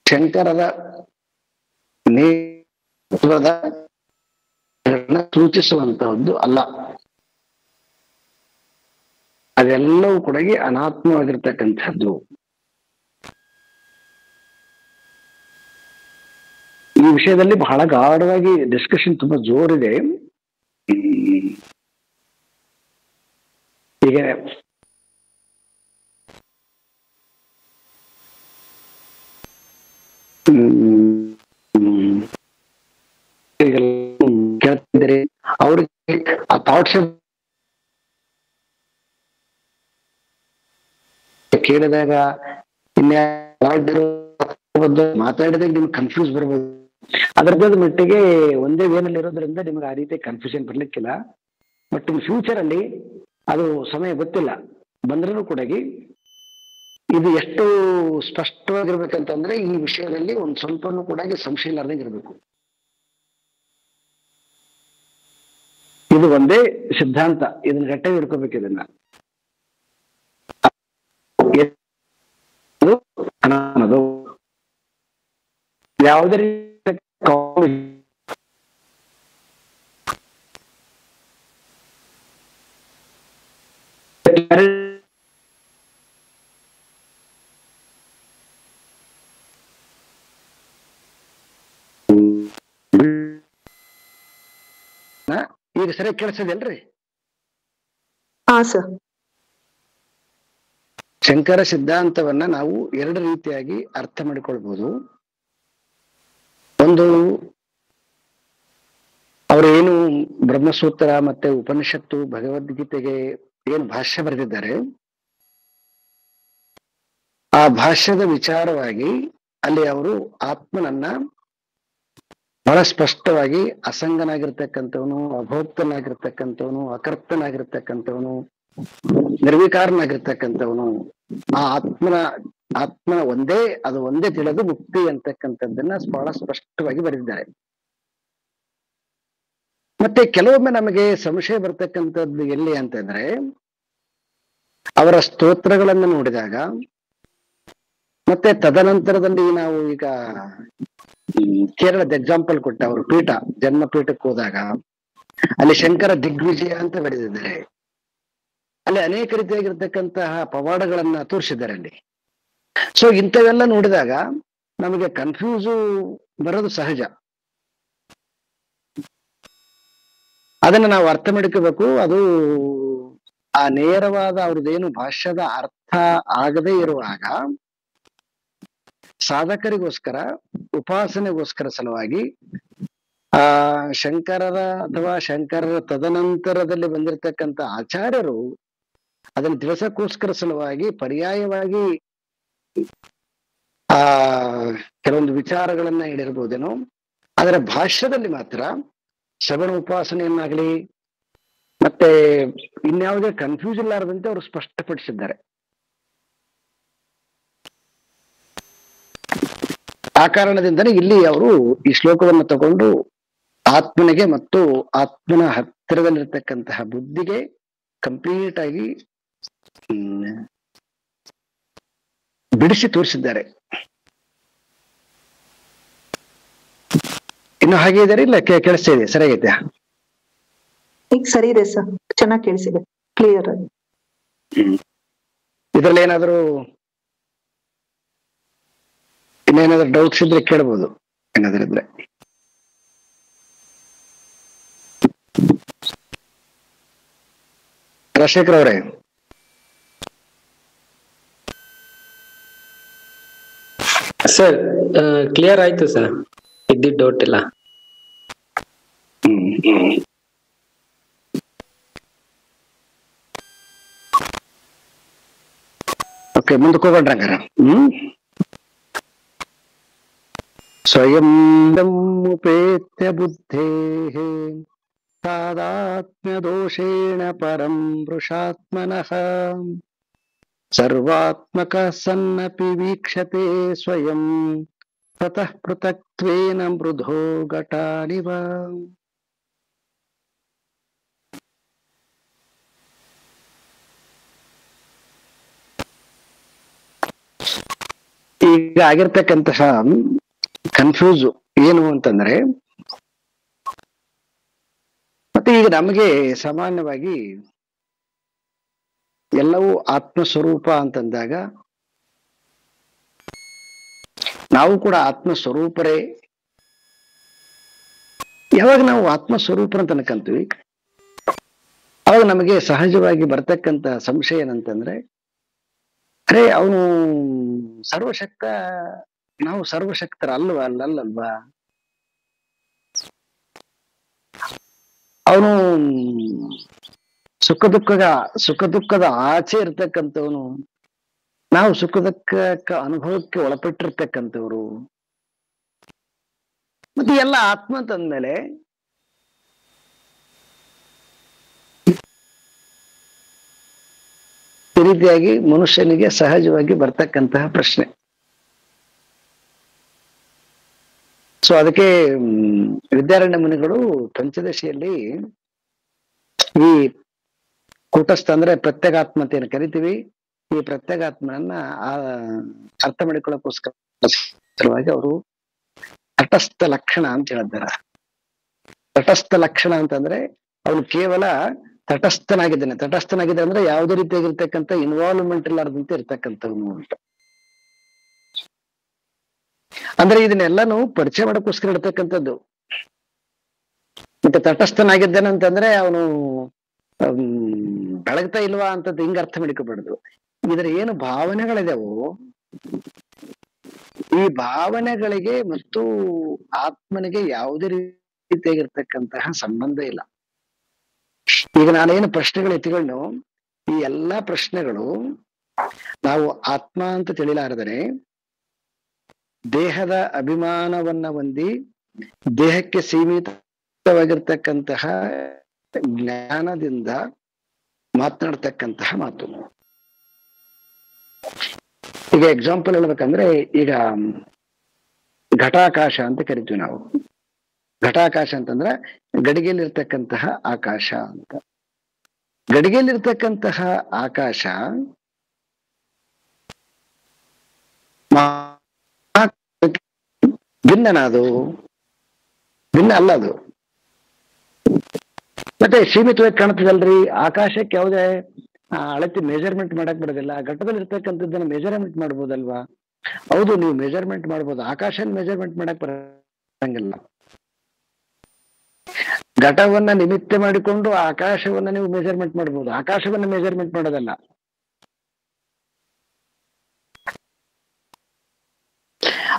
ಶಂಕರದ ನೇತ್ರದ ಸೂಚಿಸುವಂತಹದ್ದು ಅಲ್ಲ. ಅದೆಲ್ಲವೂ ಕೂಡ ಅನಾತ್ಮವಾಗಿರ್ತಕ್ಕಂಥದ್ದು. ಈ ವಿಷಯದಲ್ಲಿ ಬಹಳ ಗಾಢವಾಗಿ ಡಿಸ್ಕಷನ್ ತುಂಬಾ ಜೋರಿದೆ. ಈಗ ಕೇಳ್ತಿದ್ದಾರೆ ಅವ್ರಿಗೆ ಆ ಥಾಟ್ಸ್ ಕೇಳಿದಾಗ ಮಾತಾಡಿದಾಗ ನಿಮ್ಗೆ ಕನ್ಫ್ಯೂಸ್ ಬರ್ಬೋದು. ಅದರದ ಮಟ್ಟಿಗೆ ಒಂದೇ ವೇನಲ್ಲಿ ಇರೋದ್ರಿಂದ ನಿಮ್ಗೆ ಆ ರೀತಿ ಕನ್ಫ್ಯೂಷನ್ ಬರ್ಲಿಕ್ಕಿಲ್ಲ. ಬಟ್ ಇನ್ ಫ್ಯೂಚರ್ ಅಲ್ಲಿ ಅದು ಸಮಯ ಗೊತ್ತಿಲ್ಲ, ಬಂದ್ರೂ ಕೂಡ ಇದು ಎಷ್ಟು ಸ್ಪಷ್ಟವಾಗಿರ್ಬೇಕಂತಂದ್ರೆ ಈ ವಿಷಯದಲ್ಲಿ ಒಂದ್ ಸ್ವಲ್ಪನೂ ಕೂಡ ಸಂಶಯ ಇಲ್ಲಾರ್ದಂಗೆ ಇರಬೇಕು. ಇದು ಒಂದೇ ಸಿದ್ಧಾಂತ, ಇದನ್ನ ಗಟ್ಟಿಯಾಗಿ ಹಿಡ್ಕೋಬೇಕು. ಇದನ್ನ ಯಾವುದೇ ರೀತಿ ಈಗ ಸರಿಯಾಗಿ ಕೇಳಿಸೋದಿಲ್ರಿ? ಹಾ ಸರ್. ಶಂಕರ ಸಿದ್ಧಾಂತವನ್ನ ನಾವು ಎರಡು ರೀತಿಯಾಗಿ ಅರ್ಥ ಮಾಡಿಕೊಳ್ಬಹುದು. ಒಂದು, ಅವರೇನು ಬ್ರಹ್ಮಸೂತ್ರ ಮತ್ತೆ ಉಪನಿಷತ್ತು ಭಗವದ್ಗೀತೆಗೆ ಏನು ಭಾಷ್ಯ ಬರೆದಿದ್ದಾರೆ, ಆ ಭಾಷ್ಯದ ವಿಚಾರವಾಗಿ ಅಲ್ಲಿ ಅವರು ಆತ್ಮನನ್ನ ಬಹಳ ಸ್ಪಷ್ಟವಾಗಿ ಅಸಂಗನಾಗಿರ್ತಕ್ಕಂಥವನು, ಅಭೋಕ್ತನಾಗಿರ್ತಕ್ಕಂಥವನು, ಅಕರ್ತನಾಗಿರ್ತಕ್ಕಂಥವನು, ನಿರ್ವಿಕಾರನಾಗಿರ್ತಕ್ಕಂಥವನು, ಆ ಆತ್ಮನ ಒಂದೇ ತಿಳಿದು ಮುಕ್ತಿ ಅಂತಕ್ಕಂಥದ್ದನ್ನ ಬಹಳ ಸ್ಪಷ್ಟವಾಗಿ ಬರೆದಿದ್ದಾರೆ. ಮತ್ತೆ ಕೆಲವೊಮ್ಮೆ ನಮಗೆ ಸಂಶಯ ಬರ್ತಕ್ಕಂಥದ್ದು ಎಲ್ಲಿ ಅಂತಂದ್ರೆ, ಅವರ ಸ್ತೋತ್ರಗಳನ್ನು ನೋಡಿದಾಗ, ಮತ್ತೆ ತದನಂತರದಲ್ಲಿ ನಾವು ಈಗ ಕೇರಳದ ಎಕ್ಸಾಂಪಲ್ ಕೊಟ್ಟ ಅವರು ಜನ್ಮ ಪೀಠಕ್ಕೆ ಹೋದಾಗ ಅಲ್ಲಿ ಶಂಕರ ದಿಗ್ವಿಜಯ ಅಂತ ಬರೆದಿದ್ದಾರೆ. ಅಲ್ಲಿ ಅನೇಕ ರೀತಿಯಾಗಿರ್ತಕ್ಕಂತಹ ಪವಾಡಗಳನ್ನ ತೋರಿಸಿದ್ದಾರೆ ಅಲ್ಲಿ. ಸೊ ಇಂಥವೆಲ್ಲ ನೋಡಿದಾಗ ನಮಗೆ ಕನ್ಫ್ಯೂಸು ಬರೋದು ಸಹಜ. ಅದನ್ನ ನಾವು ಅರ್ಥ ಮಾಡ್ಕೋಬೇಕು. ಅದು ಆ ನೇರವಾದ ಅವ್ರದ್ದೇನು ಭಾಷ್ಯದ ಅರ್ಥ ಆಗದೇ ಇರುವಾಗ ಸಾಧಕರಿಗೋಸ್ಕರ, ಉಪಾಸನೆಗೋಸ್ಕರ ಸಲುವಾಗಿ ಆ ಶಂಕರರ ಅಥವಾ ಶಂಕರರ ತದನಂತರದಲ್ಲಿ ಬಂದಿರತಕ್ಕಂಥ ಆಚಾರ್ಯರು ಅದನ್ನು ತಿಳಿಸಕ್ಕೋಸ್ಕರ ಸಲುವಾಗಿ ಪರ್ಯಾಯವಾಗಿ ಆ ಕೆಲವೊಂದು ವಿಚಾರಗಳನ್ನ ಹೇಳಿರ್ಬೋದೇನೋ. ಅದರ ಭಾಷ್ಯದಲ್ಲಿ ಮಾತ್ರ ಶ್ರವಣ ಉಪಾಸನೆಯನ್ನಾಗ್ಲಿ ಮತ್ತೆ ಇನ್ಯಾವುದೇ ಕನ್ಫ್ಯೂಸ್ ಇಲ್ಲಾರದಂತೆ ಅವರು ಸ್ಪಷ್ಟಪಡಿಸಿದ್ದಾರೆ. ಆ ಕಾರಣದಿಂದನೇ ಇಲ್ಲಿ ಅವರು ಈ ಶ್ಲೋಕವನ್ನು ತಗೊಂಡು ಆತ್ಮನಿಗೆ ಮತ್ತು ಆತ್ಮನ ಹತ್ತಿರದಲ್ಲಿರ್ತಕ್ಕಂತಹ ಬುದ್ಧಿಗೆ ಕಂಪ್ಲೀಟ್ ಆಗಿ ಬಿಡಿಸಿ ತೋರಿಸಿದ್ದಾರೆ. ಇನ್ನು ಹಾಗೆ ಇದ್ದಾರೆ, ಇಲ್ಲ ಕೇಳಿಸ್ತಾ ಇದೆ? ಸರಿಯಾಗೈತೆ? ಈಗ ಸರಿ ಇದೆ ಸರ್, ಚೆನ್ನಾಗಿ ಕೇಳಿಸಿದೆ, ಕ್ಲಿಯರ್ ಆಗಿ. ಇದ್ರಲ್ಲಿ ಏನಾದ್ರು ಇನ್ನೇನಾದ್ರೂ ಡೌಟ್ಸ್ ಇದ್ರೆ ಕೇಳ್ಬೋದು, ಏನಾದ್ರೂ ಇದ್ರೆ. ರಾಜಶೇಖರ್ ಅವರೇ, ಸರ್ ಕ್ಲಿಯರ್ ಆಯ್ತು ಸರ್, ಇದ್ದಿದ್ದ ಡೌಟ್ ಇಲ್ಲ. ಓಕೆ, ಮುಂದಕ್ಕೆ ಹೋಗೋಣ ಹಂಗಾರ. ಸ್ವಯಂ ಉಪೇತ್ಯ ಬುದ್ಧೇಃ ತಾದಾತ್ಮ್ಯದೋಷೇಣ ಪರಂ ವೃಷಾತ್ಮನಃ ಸರ್ವಾತ್ಮಕಃ ಸನ್ನಪಿ ವೀಕ್ಷತೆ ಸ್ವಯಂ ತತಃ ಪೃಥಕ್ತ್ವೇನ ಮೃಧೋ ಘಟಾನಿವ. ಈಗ ಆಗಿರ್ತಕ್ಕಂತಹ ಕನ್ಫ್ಯೂಸ್ ಏನು ಅಂತಂದ್ರೆ, ಮತ್ತೆ ಈಗ ನಮಗೆ ಸಾಮಾನ್ಯವಾಗಿ ಎಲ್ಲವೂ ಆತ್ಮಸ್ವರೂಪ ಅಂತಂದಾಗ ನಾವು ಕೂಡ ಆತ್ಮಸ್ವರೂಪರೇ. ಯಾವಾಗ ನಾವು ಆತ್ಮಸ್ವರೂಪರ ಅಂತ ಅನ್ಕಂತೀವಿ, ಅವಾಗ ನಮಗೆ ಸಹಜವಾಗಿ ಬರ್ತಕ್ಕಂತ ಸಂಶಯ ಏನಂತಂದ್ರೆ, ಅರೆ ಅವನು ಸರ್ವಶಕ್ತ, ನಾವು ಸರ್ವಶಕ್ತರ ಅಲ್ಲಲ್ವಾ? ಅವನು ಸುಖ ದುಃಖದ ಆಚೆ ಇರ್ತಕ್ಕಂಥವನು, ನಾವು ಸುಖ ದುಃಖ ಅನುಭವಕ್ಕೆ ಒಳಪಟ್ಟಿರ್ತಕ್ಕಂಥವ್ರು. ಮತ್ತೆ ಎಲ್ಲ ಆತ್ಮ ಅಂತಂದ್ಮೇಲೆ ಈ ರೀತಿಯಾಗಿ ಮನುಷ್ಯನಿಗೆ ಸಹಜವಾಗಿ ಬರ್ತಕ್ಕಂತಹ ಪ್ರಶ್ನೆ. ಸೊ ಅದಕ್ಕೆ ವಿದ್ಯಾರಣ್ಯ ಮುನಿಗಳು ಪಂಚದಶಿಯಲ್ಲಿ ಈ ಕೂಟಸ್ಥ ಅಂದ್ರೆ ಪ್ರತ್ಯೇಗಾತ್ಮ ಅಂತ ಏನು ಕರಿತೀವಿ, ಈ ಪ್ರತ್ಯೇಗಾತ್ಮನನ್ನ ಅರ್ಥ ಮಾಡಿಕೊಳ್ಳೋಕೋಸ್ಕರವಾಗಿ ಅವರು ತಟಸ್ಥ ಲಕ್ಷಣ ಅಂತ ಹೇಳಿದ್ದಾರೆ. ತಟಸ್ಥ ಲಕ್ಷಣ ಅಂತಂದ್ರೆ ಅವನು ಕೇವಲ ತಟಸ್ಥನಾಗಿದ್ದಾನೆ ಅಂದ್ರೆ ಯಾವುದೇ ರೀತಿಯಾಗಿರ್ತಕ್ಕಂಥ ಇನ್ವಾಲ್ವ್ಮೆಂಟ್ ಇಲ್ಲಾರ್ದಂತೆ ಇರ್ತಕ್ಕಂಥವ್ನು ಅಂತ. ಅಂದ್ರೆ ಇದನ್ನೆಲ್ಲಾನು ಪರಿಚಯ ಮಾಡೋಕ್ಕೋಸ್ಕರ ಇರ್ತಕ್ಕಂಥದ್ದು. ಮತ್ತೆ ತಟಸ್ಥನಾಗಿದ್ದಾನೆ ಅಂತಂದ್ರೆ ಅವನು ಬೆಳಗ್ತಾ ಇಲ್ವಾ ಅಂತ ಹಿಂಗ ಅರ್ಥ ಮಾಡಿಕೋಬಾರ್ದು. ಇದರ ಏನು ಭಾವನೆಗಳಿದಾವೋ ಈ ಭಾವನೆಗಳಿಗೆ ಮತ್ತು ಆತ್ಮನಿಗೆ ಯಾವುದೇ ರೀತಿಯಾಗಿರ್ತಕ್ಕಂತಹ ಸಂಬಂಧ ಇಲ್ಲ. ಈಗ ನಾನೇನು ಪ್ರಶ್ನೆಗಳು ಎತ್ತಿಕೊಂಡು ಈ ಎಲ್ಲಾ ಪ್ರಶ್ನೆಗಳು ನಾವು ಆತ್ಮ ಅಂತ ತಿಳಿಲಾರದರೆ ದೇಹದ ಅಭಿಮಾನವನ್ನ ಹೊಂದಿ ದೇಹಕ್ಕೆ ಸೀಮಿತವಾಗಿರ್ತಕ್ಕಂತಹ ಜ್ಞಾನದಿಂದ ಮಾತನಾಡ್ತಕ್ಕಂತಹ ಮಾತು. ಈಗ ಎಕ್ಸಾಂಪಲ್ ಹೇಳ್ಬೇಕಂದ್ರೆ ಈಗ ಘಟಾಕಾಶ ಅಂತ ಕರಿತೀವಿ ನಾವು. ಘಟಾಕಾಶ ಅಂತಂದ್ರೆ ಗಡಿಗೆಯಲ್ಲಿರ್ತಕ್ಕಂತಹ ಆಕಾಶ ಅಂತ. ಗಡಿಗೆಯಲ್ಲಿರ್ತಕ್ಕಂತಹ ಆಕಾಶ ಭಿನ್ನನ? ಅದು ಭಿನ್ನ ಅಲ್ಲ. ಅದು ಮತ್ತೆ ಸೀಮಿತವಾಗಿ ಕಾಣ್ತದಲ್ರಿ. ಆಕಾಶಕ್ಕೆ ಯಾವುದೇ ಅಳತೆ ಮೆಜರ್ಮೆಂಟ್ ಮಾಡಕ್ ಬರೋದಿಲ್ಲ. ಘಟ್ಟದಲ್ಲಿ ಇರ್ತಕ್ಕಂಥದ್ದನ್ನ ಮೆಜರ್ಮೆಂಟ್ ಮಾಡ್ಬೋದಲ್ವಾ? ಹೌದು, ನೀವು ಮೆಜರ್ಮೆಂಟ್ ಮಾಡ್ಬೋದು, ಆಕಾಶ ಮೆಜರ್ಮೆಂಟ್ ಮಾಡಕ್ ಬರಂಗಿಲ್ಲ. ಘಟವನ್ನ ನಿಮಿತ್ತ ಮಾಡಿಕೊಂಡು ಆಕಾಶವನ್ನ ನೀವು ಮೆಜರ್ಮೆಂಟ್ ಮಾಡ್ಬೋದು, ಆಕಾಶವನ್ನ ಮೆಜರ್ಮೆಂಟ್ ಮಾಡೋದಲ್ಲ.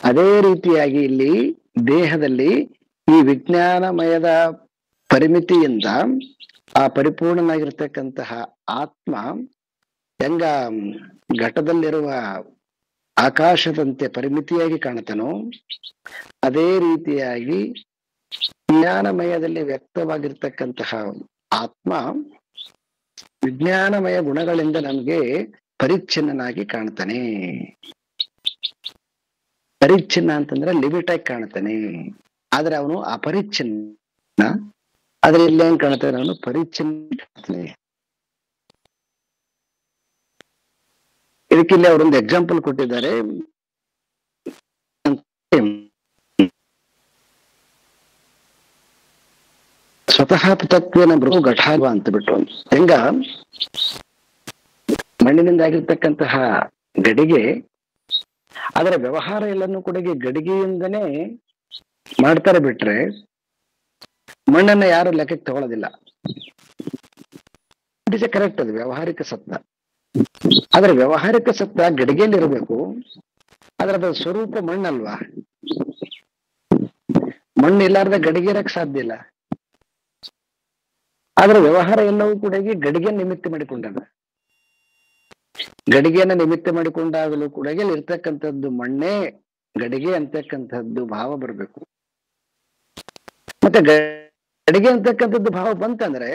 ಅದೇ ರೀತಿಯಾಗಿ ಇಲ್ಲಿ ದೇಹದಲ್ಲಿ ಈ ವಿಜ್ಞಾನಮಯದ ಪರಿಮಿತಿಯಿಂದ ಆ ಪರಿಪೂರ್ಣನಾಗಿರ್ತಕ್ಕಂತಹ ಆತ್ಮ ಹೆಂಗ ಘಟದಲ್ಲಿರುವ ಆಕಾಶದಂತೆ ಪರಿಮಿತಿಯಾಗಿ ಕಾಣುತ್ತಾನೋ ಅದೇ ರೀತಿಯಾಗಿ ವಿಜ್ಞಾನಮಯದಲ್ಲಿ ವ್ಯಕ್ತವಾಗಿರ್ತಕ್ಕಂತಹ ಆತ್ಮ ವಿಜ್ಞಾನಮಯ ಗುಣಗಳಿಂದ ನಮಗೆ ಪರಿಚ್ಛಿನ್ನನಾಗಿ ಕಾಣ್ತಾನೆ. ಪರಿಚ್ಛಿನ್ನ ಅಂತಂದ್ರೆ ಲಿಮಿಟ್ ಆಗಿ ಕಾಣ್ತಾನೆ, ಆದ್ರೆ ಅವನು ಅಪರಿಚ್ಛಿನ್ನ. ಆದ್ರೆ ಇಲ್ಲಿ ಏನ್ ಕಾಣ್ತಾನೆ? ಅವನು ಪರಿಚ್ಛಿನ್ನ. ಇದಕ್ಕಿಲ್ಲಿ ಅವರೊಂದು ಎಕ್ಸಾಂಪಲ್ ಕೊಟ್ಟಿದ್ದಾರೆ. ಸ್ವತಃ ಪೃಥಕ್ವೇನ ಬೃಹು ಘಟಾಲ್ವ ಅಂತ ಬಿಟ್ಟು ಹೆಂಗ ಮಣ್ಣಿನಿಂದ ಆಗಿರ್ತಕ್ಕಂತಹ ಗಡಿಗೆ ಅದರ ವ್ಯವಹಾರ ಎಲ್ಲಾನು ಕೂಡ ಗಡಿಗೆಯಿಂದನೇ ಮಾಡ್ತಾರೆ, ಬಿಟ್ರೆ ಮಣ್ಣನ್ನ ಯಾರು ಲೆಕ್ಕಕ್ಕೆ ತಗೊಳ್ಳೋದಿಲ್ಲ. ಇಟ್ ಇಸ್ ಎ ಕರೆಕ್ಟ್, ಅದು ವ್ಯವಹಾರಿಕ ಸತ್ಯ. ಆದ್ರೆ ವ್ಯವಹಾರಿಕ ಸತ್ಯ ಗಡಿಗೆಯಲ್ಲಿ ಇರಬೇಕು, ಅದರ ಸ್ವರೂಪ ಮಣ್ಣಲ್ವಾ? ಮಣ್ಣು ಇಲ್ಲಾರ್ದ ಗಡಿಗೆ ಇರಕ್ ಸಾಧ್ಯ ಇಲ್ಲ. ಆದ್ರೆ ವ್ಯವಹಾರ ಎಲ್ಲವೂ ಕೂಡ ಗಡಿಗೆ ನಿಮಿತ್ತ ಮಾಡಿಕೊಂಡಾಗ, ಗಡಿಗೆಯನ್ನ ನಿಮಿತ್ತ ಮಾಡಿಕೊಂಡಾಗಲೂ ಕೂಡ ಇರ್ತಕ್ಕಂಥದ್ದು ಮಣ್ಣೇ ಗಡಿಗೆ ಅಂತಕ್ಕಂಥದ್ದು ಭಾವ ಬರ್ಬೇಕು. ಮತ್ತೆ ಗಡಿಗೆ ಅಂತಕ್ಕಂಥದ್ದು ಭಾವ ಬಂತಂದ್ರೆ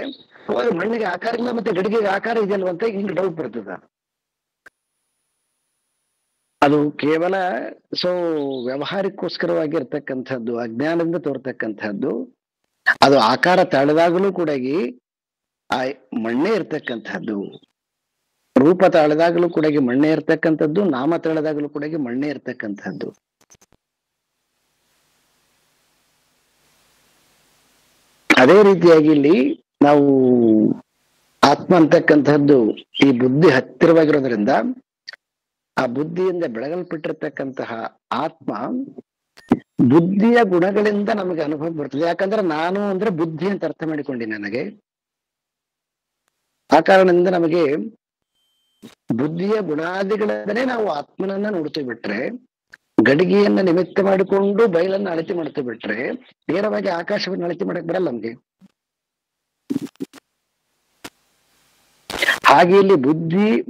ಮಣ್ಣಿಗೆ ಆಕಾರ ಇಲ್ಲ, ಮತ್ತೆ ಗಡಿಗೆಗೆ ಆಕಾರ ಇದೆಯಲ್ವ ಅಂತ ಹಿಂಗ್ ಡೌಟ್ ಬರ್ತದ. ಅದು ಕೇವಲ ವ್ಯವಹಾರಕ್ಕೋಸ್ಕರವಾಗಿರ್ತಕ್ಕಂಥದ್ದು, ಅಜ್ಞಾನದಿಂದ ತೋರ್ತಕ್ಕಂಥದ್ದು. ಅದು ಆಕಾರ ತಾಳದಾಗಲೂ ಕೂಡ ಆ ಮಣ್ಣೇ ಇರ್ತಕ್ಕಂಥದ್ದು, ರೂಪ ತಾಳದಾಗಲೂ ಕೂಡ ಮಣ್ಣೇ ಇರ್ತಕ್ಕಂಥದ್ದು, ನಾಮ ತಾಳದಾಗಲೂ ಕೂಡ ಮಣ್ಣೇ ಇರ್ತಕ್ಕಂಥದ್ದು. ಅದೇ ರೀತಿಯಾಗಿ ಇಲ್ಲಿ ನಾವು ಆತ್ಮ ಅಂತಕ್ಕಂಥದ್ದು ಈ ಬುದ್ಧಿ ಹತ್ತಿರವಾಗಿರೋದ್ರಿಂದ ಆ ಬುದ್ಧಿಯಿಂದ ಬೆಳಗಲ್ಪಟ್ಟಿರ್ತಕ್ಕಂತಹ ಆತ್ಮ ಬುದ್ಧಿಯ ಗುಣಗಳಿಂದ ನಮಗೆ ಅನುಭವ ಬರ್ತದೆ. ಯಾಕಂದ್ರೆ ನಾನು ಅಂದ್ರೆ ಬುದ್ಧಿ ಅಂತ ಅರ್ಥ ಮಾಡಿಕೊಂಡಿ ನನಗೆ. ಆ ಕಾರಣದಿಂದ ನಮಗೆ ಬುದ್ಧಿಯ ಗುಣಾದಿಗಳಿಂದಲೇ ನಾವು ಆತ್ಮನನ್ನ ನೋಡ್ತೀವಿ. ಬಿಟ್ರೆ ಗಡಿಗೆಯನ್ನ ನಿಮಿತ್ತ ಮಾಡಿಕೊಂಡು ಬಯಲನ್ನ ಅಳತೆ ಮಾಡ್ತೀವಿ. ಬಿಟ್ರೆ ನೇರವಾಗಿ ಆಕಾಶವನ್ನು ಅಳತೆ ಮಾಡಕ್ ಬರಲ್ಲ ನಮ್ಗೆ. ಹಾಗೆ ಇಲ್ಲಿ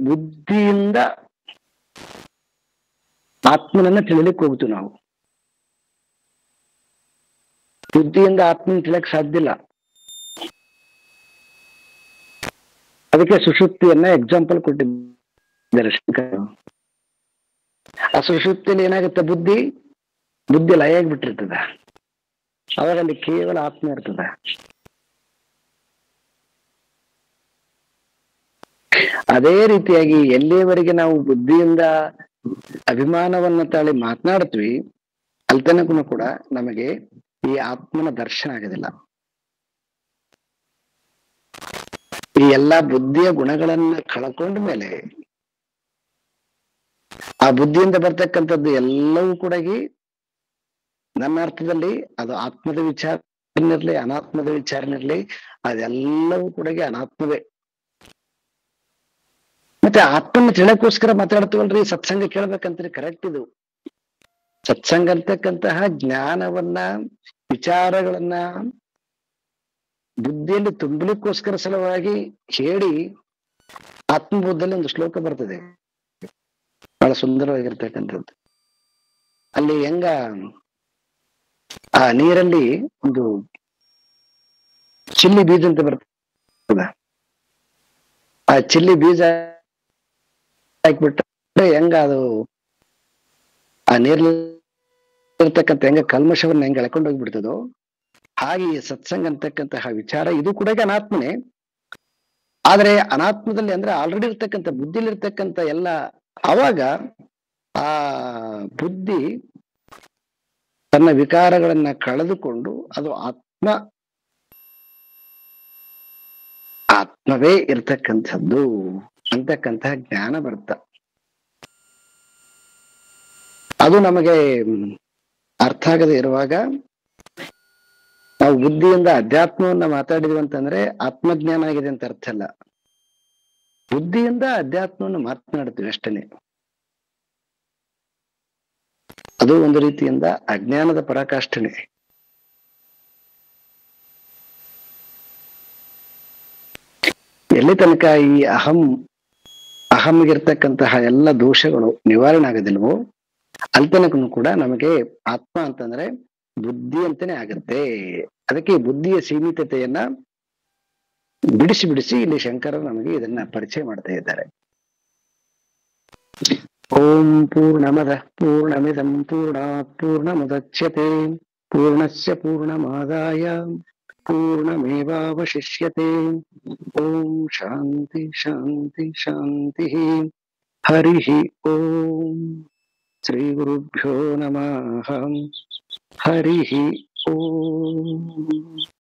ಬುದ್ಧಿಯಿಂದ ಆತ್ಮನನ್ನ ತಿಳಿಲಿಕ್ಕೆ ಹೋಗ್ತೀವಿ ನಾವು. ಬುದ್ಧಿಯಿಂದ ಆತ್ಮನ ತಿಳಿಯಕ್ ಸಾಧ್ಯ ಇಲ್ಲ. ಅದಕ್ಕೆ ಸುಷುಪ್ತಿಯನ್ನ ಎಕ್ಸಾಂಪಲ್ ಕೊಟ್ಟಿದ್ದಾರೆ ಶಂಕರರು. ಆ ಸುಷುಪ್ತಿಯಲ್ಲಿ ಏನಾಗುತ್ತೆ? ಬುದ್ಧಿ ಲಯ ಆಗ್ಬಿಟ್ಟಿರ್ತದ. ಅವಾಗ ಅಲ್ಲಿ ಕೇವಲ ಆತ್ಮ ಇರ್ತದ. ಅದೇ ರೀತಿಯಾಗಿ ಎಲ್ಲಿಯವರೆಗೆ ನಾವು ಬುದ್ಧಿಯಿಂದ ಅಭಿಮಾನವನ್ನ ತಾಳಿ ಮಾತನಾಡ್ತೀವಿ ಅಲ್ಲಿ ತನಕನು ಕೂಡ ನಮಗೆ ಈ ಆತ್ಮನ ದರ್ಶನ ಆಗೋದಿಲ್ಲ. ಈ ಎಲ್ಲಾ ಬುದ್ಧಿಯ ಗುಣಗಳನ್ನ ಕಳ್ಕೊಂಡ ಮೇಲೆ ಆ ಬುದ್ಧಿಯಿಂದ ಬರ್ತಕ್ಕಂಥದ್ದು ಎಲ್ಲವೂ ಕೂಡ ನನ್ನ ಅರ್ಥದಲ್ಲಿ ಅದು ಆತ್ಮದ ವಿಚಾರನಿರ್ಲಿ ಅನಾತ್ಮದ ವಿಚಾರನಿರ್ಲಿ ಅದೆಲ್ಲವೂ ಕೂಡ ಅನಾತ್ಮವೇ. ಮತ್ತೆ ಆತ್ಮನ ತಿಳಕೋಸ್ಕರ ಮಾತಾಡ್ತೀವಲ್ರಿ, ಸತ್ಸಂಗ ಕೇಳ್ಬೇಕಂತ್ರಿ. ಕರೆಕ್ಟ್ ಇದು. ಸತ್ಸಂಗ ಅಂತಕ್ಕಂತಹ ಜ್ಞಾನವನ್ನ, ವಿಚಾರಗಳನ್ನ ಬುದ್ಧಿಯಲ್ಲಿ ತುಂಬಲಿಕ್ಕೋಸ್ಕರ ಸಲುವಾಗಿ ಹೇಳಿ ಆತ್ಮಬೋಧದಲ್ಲಿ ಒಂದು ಶ್ಲೋಕ ಬರ್ತದೆ, ಬಹಳ ಸುಂದರವಾಗಿರ್ತಕ್ಕಂಥದ್ದು. ಅಲ್ಲಿ ಹೆಂಗ ಆ ನೀರಲ್ಲಿ ಒಂದು ಚಿಲ್ಲಿ ಬೀಜ ಅಂತ ಬರ್ತದ, ಆ ಚಿಲ್ಲಿ ಬೀಜ ಹಾಕ್ಬಿಟ್ರೆ ಹೆಂಗ ಅದು ಆ ನೀರಲ್ಲಿ ಇರ್ತಕ್ಕಂಥ ಹೆಂಗ ಕಲ್ಮಶವನ್ನ ಹೆಂಗ ಎಳ್ಕೊಂಡು ಹೋಗ್ಬಿಡ್ತದೋ, ಹಾಗೆ ಈ ಸತ್ಸಂಗ ಅಂತಕ್ಕಂತಹ ವಿಚಾರ ಇದು ಕೂಡ ಅನಾತ್ಮನೇ. ಆದ್ರೆ ಅನಾತ್ಮದಲ್ಲಿ ಅಂದ್ರೆ ಆಲ್ರೆಡಿ ಇರ್ತಕ್ಕಂಥ ಬುದ್ಧಿಲಿ ಇರ್ತಕ್ಕಂಥ ಎಲ್ಲ, ಅವಾಗ ಆ ಬುದ್ಧಿ ತನ್ನ ವಿಕಾರಗಳನ್ನ ಕಳೆದುಕೊಂಡು ಅದು ಆತ್ಮವೇ ಇರ್ತಕ್ಕಂಥದ್ದು ಅಂತಕ್ಕಂತಹ ಜ್ಞಾನ ಬರ್ತ. ಅದು ನಮಗೆ ಅರ್ಥ ಆಗದೆ ಇರುವಾಗ ನಾವು ಬುದ್ಧಿಯಿಂದ ಅಧ್ಯಾತ್ಮವನ್ನ ಮಾತಾಡಿದ್ವಿ ಅಂತಂದ್ರೆ ಆತ್ಮಜ್ಞಾನ ಆಗಿದೆ ಅಂತ ಅರ್ಥ ಅಲ್ಲ. ಬುದ್ಧಿಯಿಂದ ಅಧ್ಯಾತ್ಮವನ್ನು ಮಾತನಾಡ್ತೀವಿ ಅಷ್ಟೇನೆ. ಅದು ಒಂದು ರೀತಿಯಿಂದ ಅಜ್ಞಾನದ ಪರಾಕಾಷ್ಠನೆ. ಎಲ್ಲಿ ತನಕ ಈ ಅಹಂಗಿರ್ತಕ್ಕಂತಹ ಎಲ್ಲ ದೋಷಗಳು ನಿವಾರಣೆ ಆಗೋದಿಲ್ವೋ ಅಲ್ಲಿ ತನಕನು ಕೂಡ ನಮಗೆ ಆತ್ಮ ಅಂತಂದ್ರೆ ಬುದ್ಧಿ ಅಂತಾನೆ ಆಗುತ್ತೆ. ಅದಕ್ಕೆ ಬುದ್ಧಿಯ ಸೀಮಿತತೆಯನ್ನ ಬಿಡಿಸಿ ಇಲ್ಲಿ ಶಂಕರರು ನಮಗೆ ಇದನ್ನ ಪರಿಚಯ ಮಾಡ್ತಾ ಇದ್ದಾರೆ. ಓಂ ಪೂರ್ಣಮದ ಪೂರ್ಣಮಿದಂ ಪೂರ್ಣಾತ್ ಪೂರ್ಣಮುದಚ್ಯತೆ ಪೂರ್ಣಸ್ಯ ಪೂರ್ಣಮಾದಾಯ ಪೂರ್ಣಮೇವಾವಶಿಷ್ಯತೆ. ಓಂ ಶಾಂತಿ ಶಾಂತಿ ಶಾಂತಿ. ಹರಿ ಓಂ. ಶ್ರೀ ಗುರುಭ್ಯೋ ನಮಃ. ಹರಿ ಓಂ.